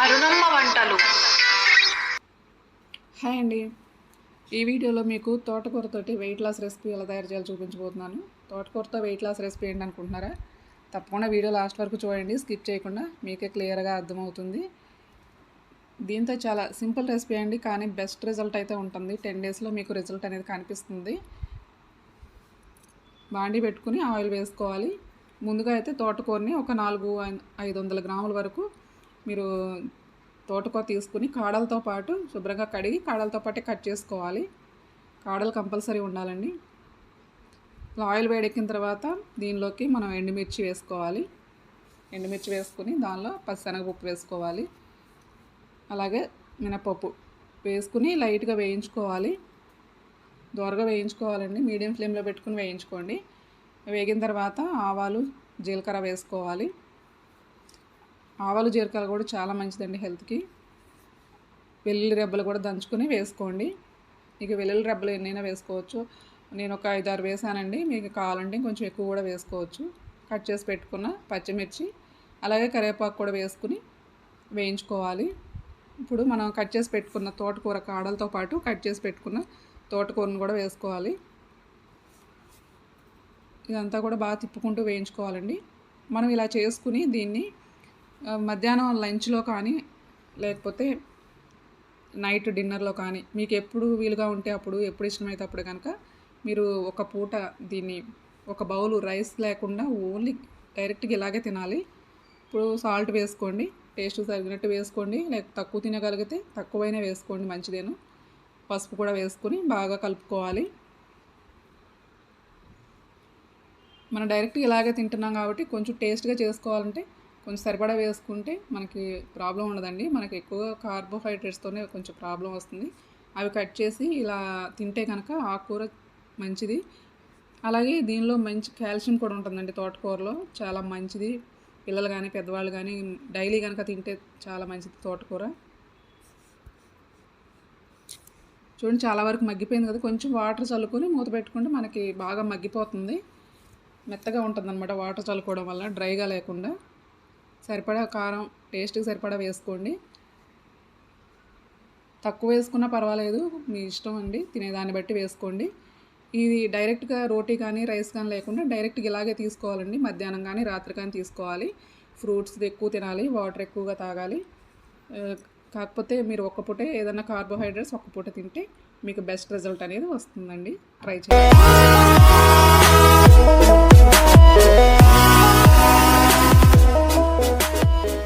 అరుణమ్మ వంటలు. హాయ్ అండి, ఈ వీడియోలో మీకు తోటకూరతోటి వెయిట్ లాస్ రెసిపీ ఎలా తయారు చేయాలో చూపించబోతున్నాను. తోటకూరతో వెయిట్ లాస్ రెసిపీ ఏంటి అనుకుంటున్నారా? తప్పకుండా వీడియో లాస్ట్ వరకు చూడండి, స్కిప్ చేయకుండా, మీకే క్లియర్గా అర్థమవుతుంది. దీంతో చాలా సింపుల్ రెసిపీ అండి, కానీ బెస్ట్ రిజల్ట్ అయితే ఉంటుంది. 10 డేస్లో మీకు రిజల్ట్ అనేది కనిపిస్తుంది. బాండీ పెట్టుకుని ఆయిల్ వేసుకోవాలి. ముందుగా అయితే తోటకూరని ఒక 400-500 గ్రాముల వరకు మీరు తోటకూర తీసుకుని కాడలతో పాటు శుభ్రంగా కడిగి కాడలతో పాటే కట్ చేసుకోవాలి. కాడలు కంపల్సరీ ఉండాలండి. ఆయిల్ వేడెక్కిన తర్వాత దీనిలోకి మనం ఎండుమిర్చి వేసుకోవాలి. ఎండుమిర్చి వేసుకుని దానిలో పచ్చిశనగపప్పు వేసుకోవాలి. అలాగే మినపప్పు వేసుకుని లైట్గా వేయించుకోవాలి. దోరగా వేయించుకోవాలండి, మీడియం ఫ్లేమ్లో పెట్టుకుని వేయించుకోండి. వేగిన తర్వాత ఆవాలు జీలకర్ర వేసుకోవాలి. ఆవాలు జీలకర్ర కూడా చాలా మంచిదండి హెల్త్కి. వెల్లుల్లి రెబ్బలు కూడా దంచుకొని వేసుకోండి. ఇక వెల్లుల్లి రెబ్బలు ఎన్నైనా వేసుకోవచ్చు. నేను ఒక 5-6 వేసానండి, మీకు కావాలంటే కొంచెం ఎక్కువ కూడా వేసుకోవచ్చు. కట్ చేసి పెట్టుకున్న పచ్చిమిర్చి అలాగే కరివేపాకు కూడా వేసుకుని వేయించుకోవాలి. ఇప్పుడు మనం కట్ చేసి పెట్టుకున్న తోటకూర కాడలతో పాటు కట్ చేసి పెట్టుకున్న తోటకూరను కూడా వేసుకోవాలి. ఇదంతా కూడా బాగా తిప్పుకుంటూ వేయించుకోవాలండి. మనం ఇలా చేసుకుని దీన్ని మధ్యాహ్నం లంచ్లో కానీ లేకపోతే నైట్ డిన్నర్లో కానీ మీకు ఎప్పుడు వీలుగా ఉంటే అప్పుడు, ఎప్పుడు ఇష్టమైతే అప్పుడు కనుక మీరు ఒక పూట దీన్ని ఒక బౌలు రైస్ లేకుండా ఓన్లీ డైరెక్ట్గా ఇలాగే తినాలి. ఇప్పుడు సాల్ట్ వేసుకోండి, టేస్ట్ తగినట్టు వేసుకోండి. లేకపోతే తక్కువ తినగలిగితే తక్కువైనా వేసుకోండి, మంచిదేను. పసుపు కూడా వేసుకొని బాగా కలుపుకోవాలి. మనం డైరెక్ట్గా ఇలాగే తింటున్నాం కాబట్టి కొంచెం టేస్ట్గా చేసుకోవాలంటే కొంచెం సరిపడా వేసుకుంటే మనకి ప్రాబ్లం ఉండదండి. మనకి ఎక్కువగా కార్బోహైడ్రేట్స్తోనే కొంచెం ప్రాబ్లం వస్తుంది. అవి కట్ చేసి ఇలా తింటే కనుక ఆకుకూర మంచిది. అలాగే దీనిలో మంచి కాల్షియం కూడా ఉంటుందండి. తోటకూరలో చాలా మంచిది. పిల్లలు కానీ పెద్దవాళ్ళు కానీ డైలీ కనుక తింటే చాలా మంచిది తోటకూర. చూడండి, చాలా వరకు మగ్గిపోయింది కదా. కొంచెం వాటర్ చల్లుకొని మూత పెట్టుకుంటే మనకి బాగా మగ్గిపోతుంది. మెత్తగా ఉంటుందన్నమాట వాటర్ చల్లుకోవడం వల్ల, డ్రైగా లేకుండా. సరిపడా కారం టేస్ట్కి సరిపడా వేసుకోండి. తక్కువ వేసుకున్నా పర్వాలేదు, మీ ఇష్టం అండి, తినేదాన్ని బట్టి వేసుకోండి. ఇది డైరెక్ట్గా రోటీ కానీ రైస్ కానీ లేకుండా డైరెక్ట్గా ఇలాగే తీసుకోవాలండి. మధ్యాహ్నం కానీ రాత్రి కానీ తీసుకోవాలి. ఫ్రూట్స్ ఎక్కువ తినాలి, వాటర్ ఎక్కువగా తాగాలి. కాకపోతే మీరు ఒక్క పూటే ఏదైనా కార్బోహైడ్రేట్స్ ఒక్క పూట తింటే మీకు బెస్ట్ రిజల్ట్ అనేది వస్తుందండి. ట్రై చేయండి.